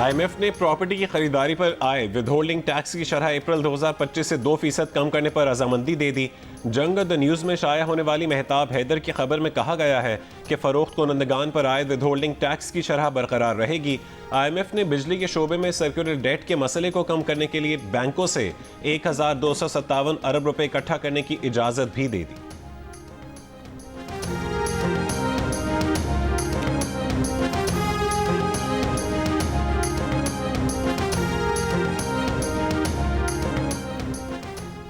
IMF ने property की खरीदारी पर आए विदहोल्डिंग टैक्स की शरह अप्रैल 2025 से 2% कम करने पर रजामंदी दे दी। जंग द न्यूज़ में शाया होने वाली मेहताब हैदर की खबर में कहा गया है कि फरोख्त कुनंदगान पर आए विदहोल्डिंग टैक्स की शरह बरकरार रहेगी। IMF ने बिजली के शोबे में सर्कुलर डेट के मसले को कम करने के लिए बैंकों से 1257 अरब रुपए इकट्ठा करने की इजाज़त भी दे दी।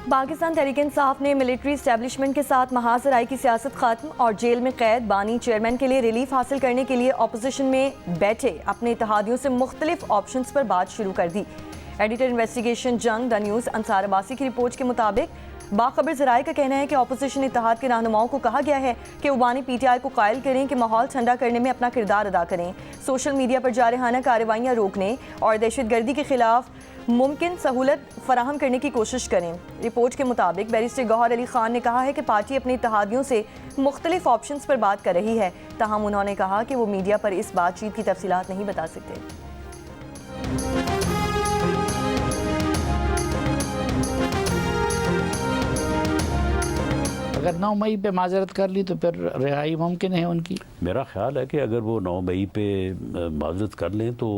पाकिस्तान तहरीक-ए-इंसाफ ने मिलिट्री इस्टेब्लिशमेंट के साथ महाजराई की सियासत खत्म और जेल में कैद बानी चेयरमैन के लिए रिलीफ हासिल करने के लिए अपोजिशन में बैठे अपने इत्तेहादियों से मुख्तलिफ ऑप्शंस पर बात शुरू कर दी। एडिटर इन्वेस्टिगेशन जंग द न्यूज़ अंसार अब्बासी की रिपोर्ट के मुताबिक बाखबर ज़राए का कहना है कि अपोजिशन इत्तेहाद के रहनुमाओं को कहा गया है कि वो बानी PTI को कायल करें कि माहौल ठंडा करने में अपना किरदार अदा करें, सोशल मीडिया पर जारहाना कार्रवाइयाँ रोकने और दहशतगर्दी के खिलाफ मुमकिन सहूलत फराहम करने की कोशिश करें। रिपोर्ट के मुताबिक बैरिस्टर गौहर अली खान ने कहा है कि पार्टी अपने इत्तेहादियों से मुख्तलिफ ऑप्शंस पर बात कर रही है, ताहम उन्होंने कहा कि वो मीडिया पर इस बातचीत की तफसीलात नहीं बता सकते। अगर 9 मई पे माजरत कर ली तो फिर रिहाई मुमकिन है उनकी। मेरा ख्याल है कि अगर वो 9 मई पे माजरत कर लें तो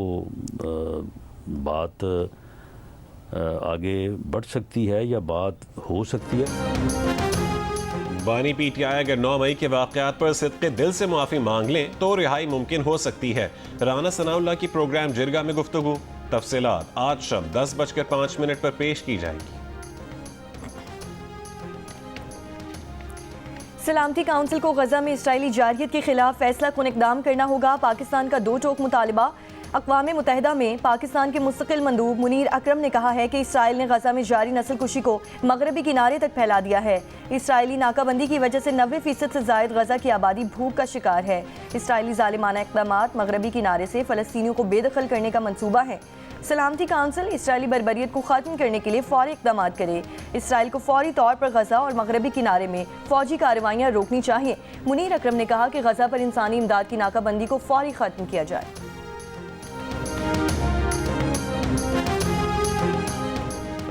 बात आगे बढ़ सकती है या बात हो सकती है। बानी PTI अगर 9 मई के वाक़यात पर सिद्क़े दिल से माफ़ी मांग लें तो रिहाई मुमकिन हो सकती है। राना सनाउल्लाह की प्रोग्राम जिरगा में गुफ्तगू, तफसीलात आज शाम 10:05 पर पेश की जाएगी। सलामती काउंसिल को गजा में इसराइली जारियत के खिलाफ फैसला कुन इक़दाम करना होगा। पाकिस्तान का दो टोक मुतालबा। अक़वाम मुत्तहिदा में पाकिस्तान के मुस्तकिल मंदूब मुनीर अकरम ने कहा है कि इसराइल ने गजा में जारी नस्ल कुशी को मगरबी किनारे तक फैला दिया है। इसराइली नाकाबंदी की वजह से 90% से ज़ायद गजा की आबादी भूख का शिकार है। इसराइली ज़ालिमाना इक़दामात मगरबी किनारे से फ़लस्तीनियों को बेदखल करने का मंसूबा है। सलामती काउंसिल इसराइली बर्बरियत को ख़त्म करने के लिए फ़ौरी इक़दाम करे। इसराइल को फ़ौरी तौर पर गजा और मगरबी किनारे में फ़ौजी कार्रवाइयाँ रोकनी चाहिए। मुनीर अकरम ने कहा कि गजा पर इंसानी इमदाद की नाकाबंदी को फ़ौरी ख़त्म किया जाए।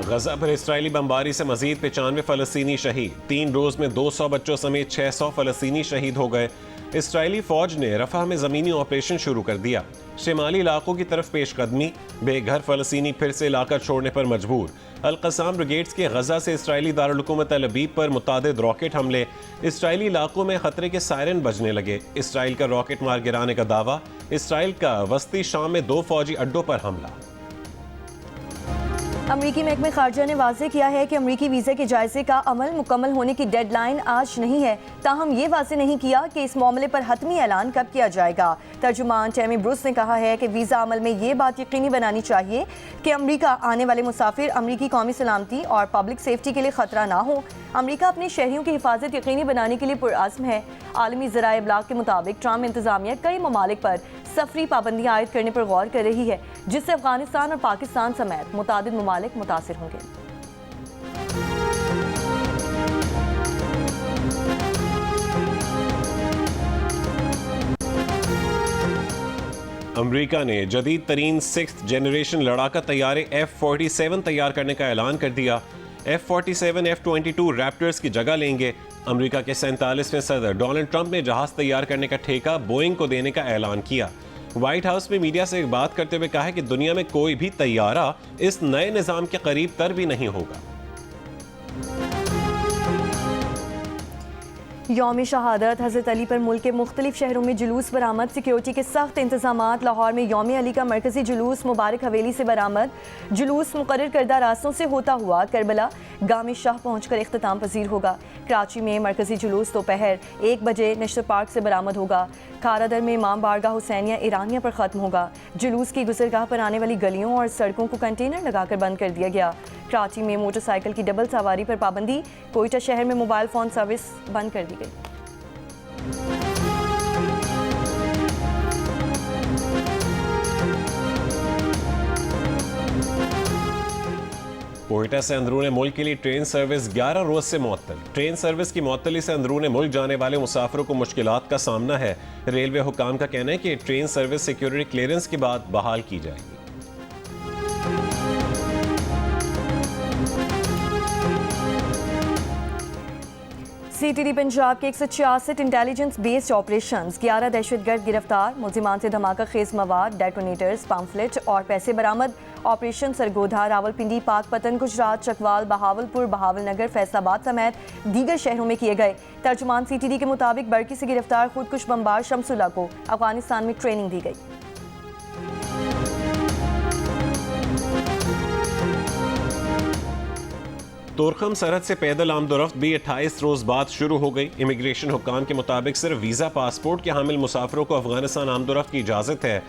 गजा पर इसराइली बमबारी से मजीद 95 फ़लस्तीनी शहीद। 3 रोज़ में 200 बच्चों समेत 600 फ़लस्तीनी शहीद हो गए। इसराइली फ़ौज ने रफ़ा में ज़मीनी ऑपरेशन शुरू कर दिया। शिमाली इलाकों की तरफ पेशकदमी, बेघर फ़लस्तीनी फिर से इलाका छोड़ने पर मजबूर। अल-क़स्साम ब्रिगेड्स के गजा से इसराइली दारुल-हुकूमत तल अबीब पर मुतादिद रॉकेट हमले। इसराइली इलाकों में खतरे के सायरन बजने लगे। इसराइल का रॉकेट मार गिराने का दावा। इसराइल का वस्ती शाम में 2 फ़ौजी अड्डों पर हमला। अमरीकी महकमे खारजा ने वाज़ेह किया है कि अमरीकी वीज़ा के जायज़े का अमल मुकम्मल होने की डेडलाइन आज नहीं है, ताहम ये वाज़ेह नहीं किया कि इस मामले पर हतमी ऐलान कब किया जाएगा। तर्जुमान टैमी ब्रूस ने कहा है कि वीज़ा अमल में ये बात यकीनी बनानी चाहिए कि अमरीका आने वाले मुसाफिर अमरीकी कौमी सलामती और पब्लिक सेफ्टी के लिए ख़तरा ना हो। अमरीका अपने शहरियों की हिफाजत यकीनी बनाने के लिए पुरअज़्म है। आलमी ज़राए इब्लाग के मुताबिक ट्रम्प इंतज़ामिया कई ममालिक पर सफरी पाबंदियाँ आयद करने पर गौर कर रही है, जिससे अफगानिस्तान और पाकिस्तान समेत मुतादिद ममालिक मुतासिर होंगे। अमरीका ने जदीद तरीन 6th जनरेशन लड़ाका तैयारे F-47 तैयार करने का ऐलान कर दिया। F-47 F-22 रैप्टर्स की जगह लेंगे। अमरीका के 47वें सदर डोनाल्ड ट्रंप ने जहाज तैयार करने का ठेका बोइंग को देने का ऐलान किया। व्हाइट हाउस में मीडिया से एक बात करते हुए कहा है कि दुनिया में कोई भी तैयारा इस नए निज़ाम के करीब तर भी नहीं होगा। यौम शहादत हज़रत अली पर मुल्क के मुख्तलिफ शहरों में जुलूस बरामद। सिक्योरिटी के सख्त इंतजामात। लाहौर में यौम अली का मरकजी जुलूस मुबारक हवेली से बरामद। जुलूस मुकर्रर करदा रास्तों से होता हुआ करबला गाम शाह पहुंचकर इख्तिताम पजीर होगा। कराची में मरकजी जुलूस दोपहर 1 बजे नशर पार्क से बरामद होगा। खारादर में इमाम बारगाह हुसैनिया ईरानिया पर ख़त्म होगा। जुलूस की गुजरगाह पर आने वाली गलियों और सड़कों को कंटेनर लगाकर बंद कर दिया गया। कराची में मोटरसाइकिल की डबल सवारी पर पाबंदी। कोयटा शहर में मोबाइल फ़ोन सर्विस बंद कर दी गई। कोयटा से अंदरूने मुल्क के लिए ट्रेन सर्विस 11 रोज से मुअत्तल। ट्रेन सर्विस की मुअत्तली से अंदरूने मुल्क जाने वाले मुसाफिरों को मुश्किलात का सामना है। रेलवे हुकाम का कहना है कि ट्रेन सर्विस सिक्योरिटी क्लियरेंस के बाद बहाल की जाएगी। CTD पंजाब के 166 इंटेलिजेंस बेस्ड ऑपरेशन, 11 दहशतगर्द गिरफ्तार, मुलजिमान से धमाका खेज मवाद, डेटोनेटर्स, पम्फलेट और पैसे बरामद। ऑपरेशन सरगोधा रावलपिंडी, पाकपतन, गुजरात, चकवाल, बहावलपुर, बहावलनगर, फैसलाबाद समेत दीगर शहरों में किए गए। तर्जुमान CTD के मुताबिक बरकी से गिरफ्तार खुदकुश बमबार शमसुल्ला को अफगानिस्तान में ट्रेनिंग दी गई। तोरखम सरहद से पैदल आमदोरफ्त भी 28 रोज बाद शुरू हो गई। इमिग्रेशन हुक्काम के मुताबिक सिर्फ वीज़ा पासपोर्ट के हामिल मुसाफिरों को अफगानिस्तान आमदोरफ्त की इजाज़त है।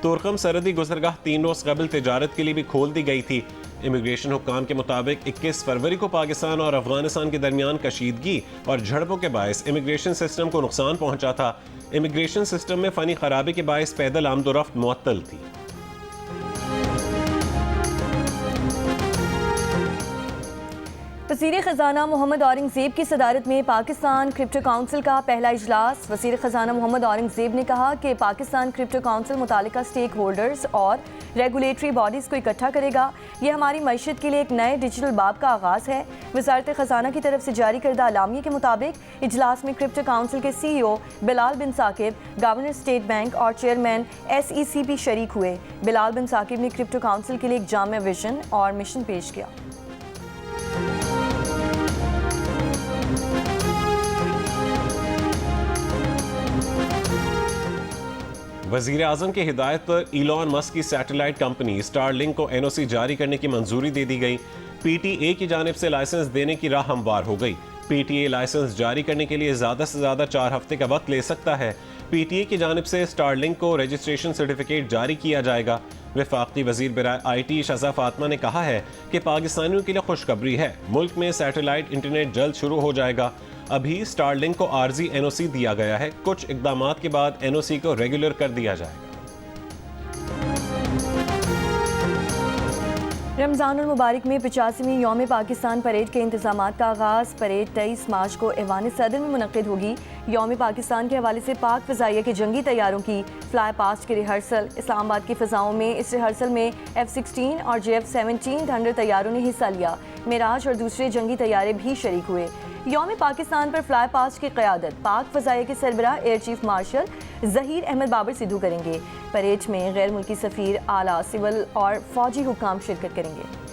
तोरखम सरहदी गुजरगाह 3 रोज कबल तिजारत के लिए भी खोल दी गई थी। इमिग्रेशन हुक्काम के मुताबिक 21 फरवरी को पाकिस्तान और अफगानिस्तान के दरमियान कशीदगी और झड़पों के बायस इमिग्रेशन सिस्टम को नुकसान पहुंचा था। इमिग्रेशन सिस्टम में फनी खराबी के बायस पैदल आमदोरफ्त मुअत्तल थी। वज़ीर ख़ज़ाना मोहम्मद औरंगज़ेब की सदारत में पाकिस्तान क्रिप्टो काउंसिल का पहला इजलास। वज़ीर ख़ज़ाना मोहम्मद औरंगज़ेब ने कहा कि पाकिस्तान क्रिप्टो काउंसिल मुतालिका स्टेक होल्डर्स और रेगुलेटरी बॉडीज़ को इकट्ठा करेगा। ये हमारी मईशत के लिए एक नए डिजिटल बाब का आगाज़ है। वज़ारत ख़ज़ाना की तरफ से जारी करदा अलामिया के मुताबिक इजलास में क्रिप्टो काउंसिल के CEO बिलाल बिन साकिब, गवर्नर स्टेट बैंक और चेयरमैन SEC भी शरीक हुए। बिलाल बिन साकिब ने क्रिप्टो काउंसिल के लिए एक जामे विजन और मिशन पेश किया। वज़ीर आज़म की हिदायत पर इलॉन मस्क की सैटेलाइट कंपनी स्टारलिंक को NOC जारी करने की मंजूरी दे दी गई। PTA की जानिब से लाइसेंस देने की राह हमवार हो गई। PTA लाइसेंस जारी करने के लिए ज़्यादा से ज़्यादा 4 हफ्ते का वक्त ले सकता है। PTA की जानिब से स्टारलिंक को रजिस्ट्रेशन सर्टिफिकेट जारी किया जाएगा। वफाकी वज़ीर बराए IT शज़ा फातिमा ने कहा है कि पाकिस्तानियों के लिए खुशखबरी है, मुल्क में सैटेलाइट इंटरनेट जल्द शुरू हो जाएगा। अभी स्टारलिंक को आर्जी NOC दिया गया है, कुछ इकदामात के बाद NOC को रेगुलर कर दिया जाएगा। रमज़ानुल मुबारक में 85वीं यौम पाकिस्तान परेड के इंतजामात का आगाज़। परेड 23 मार्च को ऐवान सदर में मुनक़िद होगी। यौम पाकिस्तान के हवाले से पाक फ़ज़ाइया के जंगी तैयारों की फ्लाई पास्ट की रिहर्सल। इस्लामाबाद की फ़ज़ाओं में इस रिहर्सल में F-16 और JF-17 थंडर तैयारों ने हिस्सा लिया। मिराज और दूसरे जंगी तैयारे भी शरीक हुए। यौम पाकिस्तान पर फ्लाई पास्ट की क़यादत पाक फ़ज़ाइया के सरबराह air chief marshal Zaheer Ahmed Babar Sidhu करेंगे। परेड में गैर मुल्की सफ़ीर, आला, सिविल और फ़ौजी हुक्काम शिरकत करेंगे।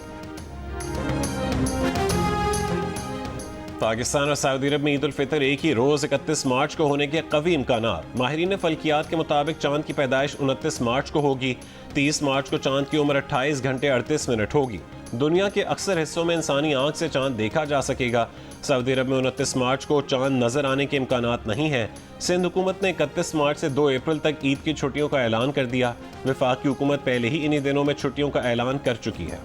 पाकिस्तान और सऊदी अरब में ईद उल फितर एक ही रोज़ 31 मार्च को होने के कवी इम्कानात। माहिरीन फल्कियात के मुताबिक चांद की पैदाइश 29 मार्च को होगी। 30 मार्च को चांद की उम्र 28 घंटे 38 मिनट होगी। दुनिया के अक्सर हिस्सों में इंसानी आंख से चांद देखा जा सकेगा। सऊदी अरब में 29 मार्च को चांद नजर आने के इम्कानात नहीं है। सिंध हुकूमत ने 31 मार्च से 2 अप्रैल तक ईद की छुट्टियों का ऐलान कर दिया। वफाकी हुकूमत पहले ही इन्हीं दिनों में छुट्टियों का ऐलान कर चुकी है।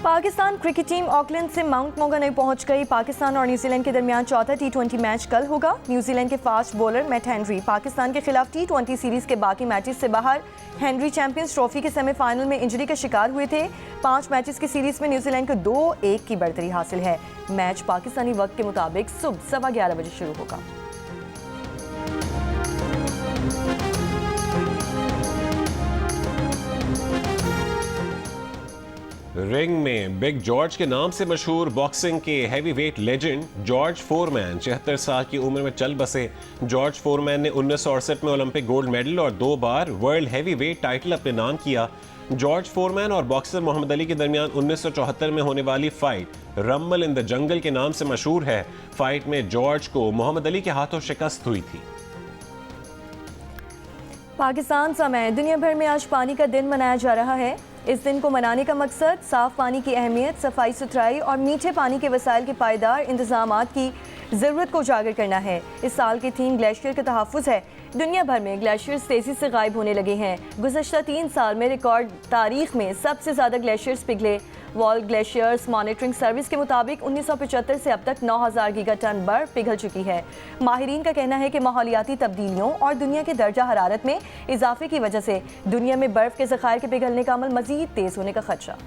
पाकिस्तान क्रिकेट टीम ऑकलैंड से माउंट मोंगानुई पहुंच गई। पाकिस्तान और न्यूजीलैंड के दरमियान चौथा T20 मैच कल होगा। न्यूजीलैंड के fast bowler Matt Henry Pakistan के खिलाफ T20 सीरीज के बाकी मैचेस से बाहर। हेनरी चैंपियंस ट्रॉफी के सेमीफाइनल में इंजरी का शिकार हुए थे। 5 मैचेस की सीरीज में न्यूजीलैंड को 2-1 की बढ़तरी हासिल है। मैच पाकिस्तानी वक्त के मुताबिक सुबह 11:15 बजे शुरू होगा। रिंग में बिग जॉर्ज के नाम से मशहूर बॉक्सिंग के heavy weight legend George foreman 76 साल की उम्र में चल बसे। जॉर्ज फोरमैन ने 1968 में ओलंपिक गोल्ड मेडल और 2 बार वर्ल्ड हैवी वेट टाइटल अपने नाम किया। जॉर्ज फोरमैन और बॉक्सर मोहम्मद अली के दरमियान 1974 में होने वाली fight Rumble in the jungle के नाम से मशहूर है। फाइट में जॉर्ज को मोहम्मद अली के हाथों शिकस्त हुई थी। पाकिस्तान समेत दुनिया भर में आज पानी का दिन मनाया जा रहा है। इस दिन को मनाने का मकसद साफ पानी की अहमियत, सफाई सुथराई और मीठे पानी के वसाइल के पायदार इंतजामात की ज़रूरत को उजागर करना है। इस साल की थीम ग्लेशियर का तहफ़्फ़ुज़ है। दुनिया भर में ग्लेशियर्स तेज़ी से गायब होने लगे हैं। गुज़श्ता 3 साल में रिकॉर्ड तारीख में सबसे ज़्यादा ग्लेशियर्स पिघले। वर्ल्ड ग्लेशियर्स मॉनिटरिंग सर्विस के मुताबिक 1975 से अब तक 9000 गीगाटन बर्फ पिघल चुकी है। माहिरीन का कहना है कि माहौलियाती तब्दीलियों और दुनिया के दर्जा हरारत में इजाफे की वजह से दुनिया में बर्फ के ज़खायर के पिघलने का अमल मज़ीद तेज़ होने का खदशा।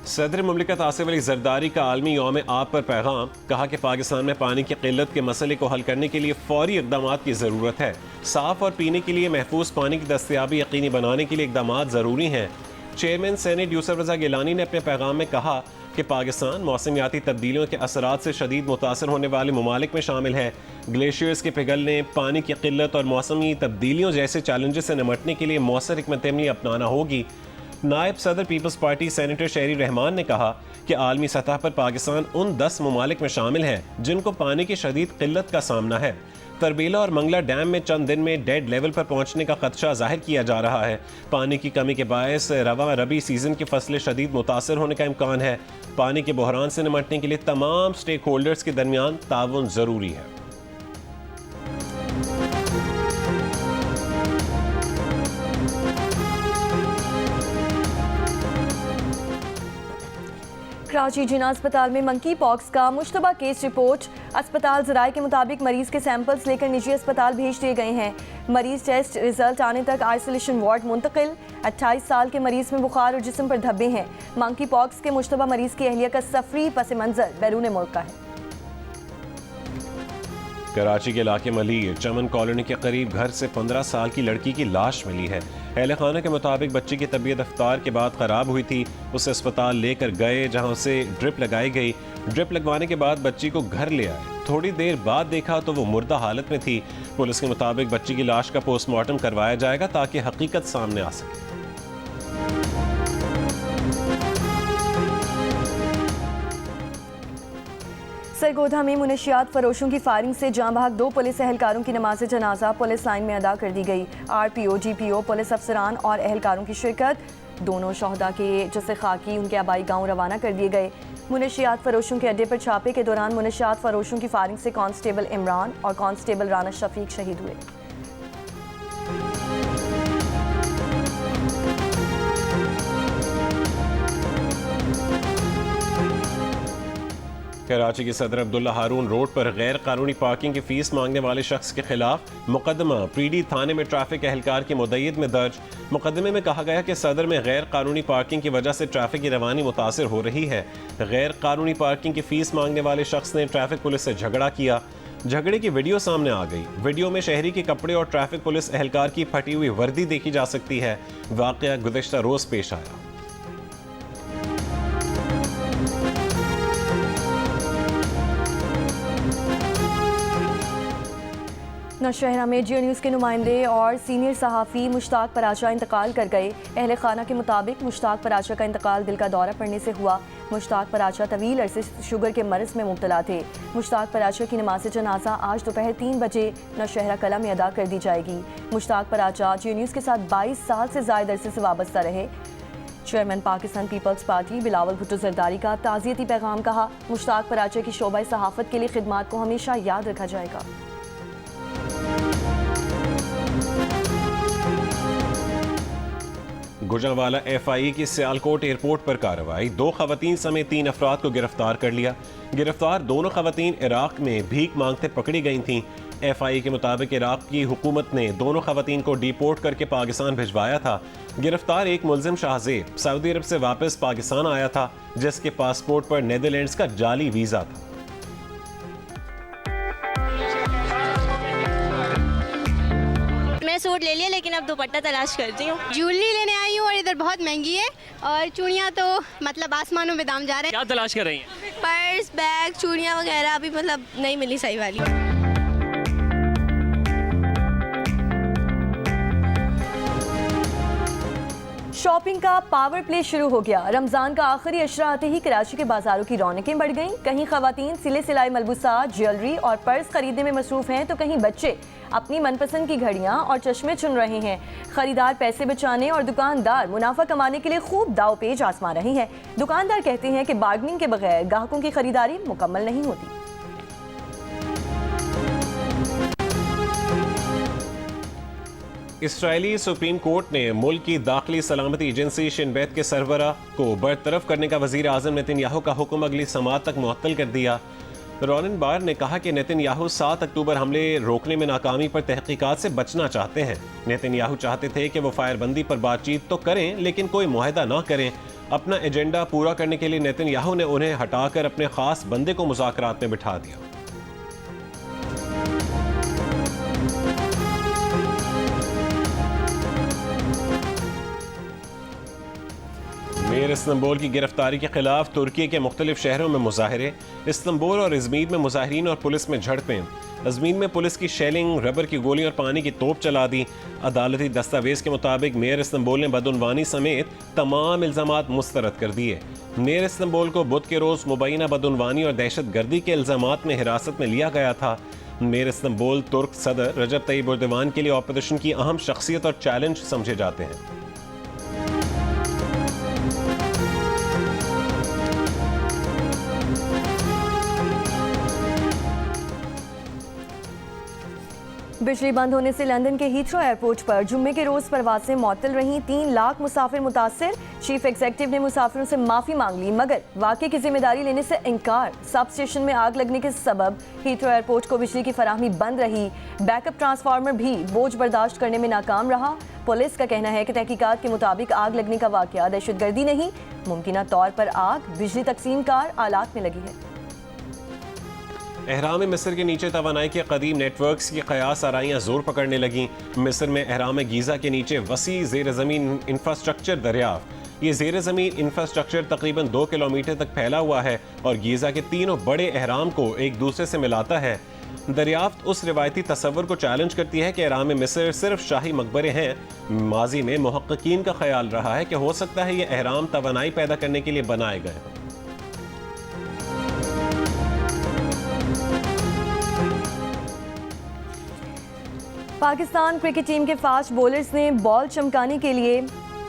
सदर मुमलिकत आसिफ अली जरदारी का आलमी यौम आब पर पैगाम, कहा कि पाकिस्तान में पानी की किल्लत के मसले को हल करने के लिए फौरी इकदाम की ज़रूरत है। साफ़ और पीने के लिए महफूज पानी की दस्तयाबी यकीनी बनाने के लिए इकदाम ज़रूरी हैं। चेयरमैन सेनेट यूसुफ रज़ा गिलानी ने अपने पैगाम में कहा कि पाकिस्तान मौसमियाती तब्दीलियों के असरात से शदीद मुतासर होने वाले ममालिक में शामिल है। ग्लेशियर्स के पिघलने, पानी की किल्लत और मौसमी तब्दीलियों जैसे चैलेंजेस से निमटने के लिए मौसर हिकमत अमली अपनाना होगी। नायब सदर पीपल्स पार्टी सेनेटर शहरी रहमान ने कहा कि आलमी सतह पर पाकिस्तान उन 10 ममालिक में शामिल है जिनको पानी की शदीद किल्लत का सामना है। तरबेला और मंगला डैम में चंद दिन में डेड लेवल पर पहुंचने का खदशा जाहिर किया जा रहा है। पानी की कमी के बायस रवा रबी सीजन की फसलें शदीद मुतासर होने का इम्कान है। पानी के बहरान से निमटने के लिए तमाम स्टेक होल्डर्स के दरमियान ताउन ज़रूरी है। कराची जिना अस्पताल में मंकी पॉक्स का मुश्तबा केस रिपोर्ट। अस्पताल ज़राए के मुताबिक मरीज के सैंपल्स लेकर निजी अस्पताल भेज दिए गए हैं। मरीज टेस्ट रिजल्ट आने तक आइसोलेशन वार्ड मुंतकिल। 28 साल के मरीज में बुखार और जिस्म पर धब्बे हैं। मंकी पॉक्स के मुश्तबा मरीज की अहलिया का सफरी पस मंजर बैरून मुल्क का है। कराची के इलाके मलिर चमन कॉलोनी के करीब घर से 15 साल की लड़की की लाश मिली है। अहले खाना के मुताबिक बच्ची की तबीयत इफ्तार के बाद ख़राब हुई थी। उसे अस्पताल लेकर गए जहां उसे ड्रिप लगाई गई। ड्रिप लगवाने के बाद बच्ची को घर ले आए। थोड़ी देर बाद देखा तो वो मुर्दा हालत में थी। पुलिस के मुताबिक बच्ची की लाश का पोस्टमार्टम करवाया जाएगा ताकि हकीकत सामने आ सके। सरगोधा में मुनशियात फरोशों की फायरिंग से जाँ बहक 2 पुलिस एहलकारों की नमाज जनाजा पुलिस लाइन में अदा कर दी गई। RPO, GPO, पुलिस अफसरान और एहलकारों की शिरकत। दोनों शहदा के जसे खाकी उनके आबाई गांव रवाना कर दिए गए। मुनशियात फरोशों के अड्डे पर छापे के दौरान मुनशियात फरोशों की फायरिंग से कांस्टेबल इमरान और कांस्टेबल राना शफीक शहीद हुए। कराची के सदर अब्दुल्ला हारून रोड पर गैर कानूनी पार्किंग की फीस मांगने वाले शख्स के खिलाफ मुकदमा पीडी थाने में ट्रैफिक एहलकार की मुद्दईद में दर्ज। मुकदमे में कहा गया कि सदर में गैर कानूनी पार्किंग की वजह से ट्रैफिक की रवानी मुतासर हो रही है। गैर कानूनी पार्किंग की फीस मांगने वाले शख्स ने ट्रैफिक पुलिस से झगड़ा किया। झगड़े की वीडियो सामने आ गई। वीडियो में शहरी के कपड़े और ट्रैफिक पुलिस एहलकार की फटी हुई वर्दी देखी जा सकती है। वाकया गुज़िश्ता रोज पेश आया। नौशहरा में जियो न्यूज़ के नुमाइंदे और सीनियर सहाफ़ी मुश्ताक पराचा इंतकाल कर गए। अहले खाना के मुताबिक मुश्ताक पराचा का इंतकाल दिल का दौरा पड़ने से हुआ। मुश्ताक पराचा तवील अरसे शुगर के मर्ज़ में मुब्तला थे। मुश्ताक पराचा की नमाज जनाजा आज दोपहर 3 बजे नौशहरा कला में अदा कर दी जाएगी। मुश्ताक पराचा जियो न्यूज़ के साथ 22 साल से ज़ायद अरसे से वाबस्ता रहे। चेयरमैन पाकिस्तान पीपल्स पार्टी बिलावल भुट्टो जरदारी का ताज़ियती पैगाम कहा, मुश्ताक पराचा की शोबा सहाफ़त के लिए खिदमात को हमेशा याद रखा जाएगा। गुजरांवाला FIA की सियालकोट एयरपोर्ट पर कार्रवाई। 2 खवातीन समेत 3 अफराद को गिरफ्तार कर लिया। गिरफ्तार दोनों खवातीन इराक में भीख मांगते पकड़ी गई थीं। FIA के मुताबिक इराक की हुकूमत ने दोनों खवातीन को डिपोर्ट करके पाकिस्तान भिजवाया था। गिरफ्तार एक मुलजिम शाहजेब सऊदी अरब से वापस पाकिस्तान आया था, जिसके पासपोर्ट पर नीदरलैंड्स का जाली वीज़ा था। मैं सूट ले लिया लेकिन अब दुपट्टा तलाश करती हूँ। ज्वेलरी लेने आई हूँ और इधर बहुत महंगी है और चूड़ियाँ तो मतलब आसमानों में दाम जा रहे हैं। क्या तलाश कर रही हैं? पर्स, बैग, चूड़ियाँ वगैरह अभी मतलब नहीं मिली सही वाली। शॉपिंग का पावर प्ले शुरू हो गया। रमजान का आखिरी अशरा आते ही कराची के बाजारों की रौनकें बढ़ गईं। कहीं खवातीन सिले सिलाई मलबूसात, ज्वेलरी और पर्स खरीदने में मसरूफ हैं तो कहीं बच्चे अपनी मनपसंद की घड़ियां और चश्मे चुन रहे हैं। खरीदार पैसे बचाने और दुकानदार मुनाफा कमाने के लिए खूब दाव पेच आजमा रहे हैं। दुकानदार कहते हैं कि बार्गेनिंग के बगैर ग्राहकों की खरीदारी मुकम्मल नहीं होती। इसराइली सुप्रीम कोर्ट ने मुल्क की दाखिली सलामती एजेंसी शिन बेत के सरबरा को बरतरफ करने का वजीर आजम नेतन्याहू का हुक्म अगली समात तक मुअत्तल कर दिया। रोनन बार ने कहा कि नेतन्याहू 7 अक्टूबर हमले रोकने में नाकामी पर तहकीकात से बचना चाहते हैं। नेतन्याहू चाहते थे कि वो फायरबंदी पर बातचीत तो करें लेकिन कोई मुआहदा ना करें। अपना एजेंडा पूरा करने के लिए नेतन्याहू ने उन्हें हटाकर अपने खास बंदे को मुज़ाकरात में बिठा दिया। मेयर इस्तांबुल की गिरफ्तारी के खिलाफ तुर्की के मुख्तलिफ शहरों में मुजाहरे। इस्तांबुल और इज़मीर में मुजाहिरीन और पुलिस में झड़पें। इज़मीर में पुलिस की शेलिंग, रबर की गोली और पानी की तोप चला दी। अदालती दस्तावेज के मुताबिक मेयर इस्तांबुल ने बदउनवानी समेत तमाम इल्ज़ामात मुस्तरद कर दिए। मेयर इस्तांबुल को बुध के रोज़ मुबैना बदउनवानी और दहशत गर्दी के इल्ज़ामात में हिरासत में लिया गया था। मेयर इस्तांबुल तुर्क सदर रजब तय्यिप एर्दोगान के लिए ऑपोजिशन की अहम शख्सियत और चैलेंज समझे जाते हैं। बिजली बंद होने से लंदन के हीथ्रो एयरपोर्ट पर जुम्मे के रोज परवासें मअतल रहीं। 3 लाख मुसाफिर मुतासिर। चीफ एग्जीक्यूटिव ने मुसाफिरों से माफी मांग ली मगर वाक़े की जिम्मेदारी लेने से इनकार। सब स्टेशन में आग लगने के सबब हीथ्रो एयरपोर्ट को बिजली की फराहमी बंद रही। बैकअप ट्रांसफार्मर भी बोझ बर्दाश्त करने में नाकाम रहा। पुलिस का कहना है कि तहकीकात के मुताबिक आग लगने का वाक़या दहशतगर्दी नहीं, मुमकिना तौर पर आग बिजली तकसीमकार आलात में लगी है। एहराम मिस्र के नीचे तवानाई के कदीम नेटवर्क्स की कयास आराइयाँ जोर पकड़ने लगीं। मिस्र में एहराम गीज़ा के नीचे वसी ज़ेर ज़मीन इंफ्रास्ट्रक्चर दरियाफ्त। ये ज़ेर ज़मीन इंफ्रास्ट्रक्चर तकरीबन 2 किलोमीटर तक फैला हुआ है और गीज़ा के तीनों बड़े एहराम को एक दूसरे से मिलाता है। दरियाफ्त उस रिवायती तस्वर को चैलेंज करती है कि एहराम मिस्र सिर्फ शाही मकबरे हैं। माजी में मुहक्किकीन का ख्याल रहा है कि हो सकता है ये एहराम तवानाई पैदा करने के लिए बनाए गए हैं। पाकिस्तान क्रिकेट टीम के फास्ट बॉलर्स ने बॉल चमकाने के लिए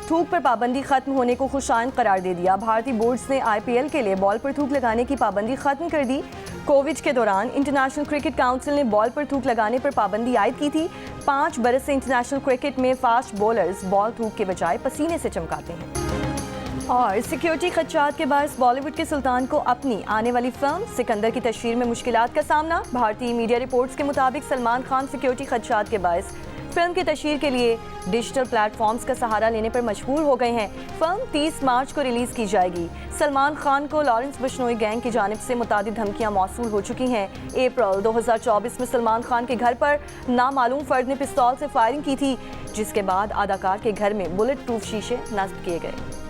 थूक पर पाबंदी खत्म होने को खुशाइन करार दे दिया। भारतीय बोर्ड्स ने IPL के लिए बॉल पर थूक लगाने की पाबंदी खत्म कर दी। कोविड के दौरान इंटरनेशनल क्रिकेट काउंसिल ने बॉल पर थूक लगाने पर पाबंदी आयद की थी। 5 बरस से इंटरनेशनल क्रिकेट में फास्ट बॉलर्स बॉल थूक के बजाय पसीने से चमकाते हैं। और सिक्योरिटी खदशात के बायस बॉलीवुड के सुल्तान को अपनी आने वाली फिल्म सिकंदर की तशहीर में मुश्किलात का सामना। भारतीय मीडिया रिपोर्ट्स के मुताबिक सलमान खान सिक्योरिटी खदशात के बायस फिल्म की तशहीर के लिए डिजिटल प्लेटफॉर्म्स का सहारा लेने पर मजबूर हो गए हैं। फिल्म 30 मार्च को रिलीज की जाएगी। सलमान खान को लॉरेंस बिश्नोई गैंग की जानिब से मुतादिद धमकियां मौसूल हो चुकी हैं। अप्रैल 2024 में सलमान खान के घर पर नामालूम फर्द ने पिस्तौल से फायरिंग की थी, जिसके बाद अदाकार के घर में बुलेट प्रूफ शीशे नस्ब किए गए।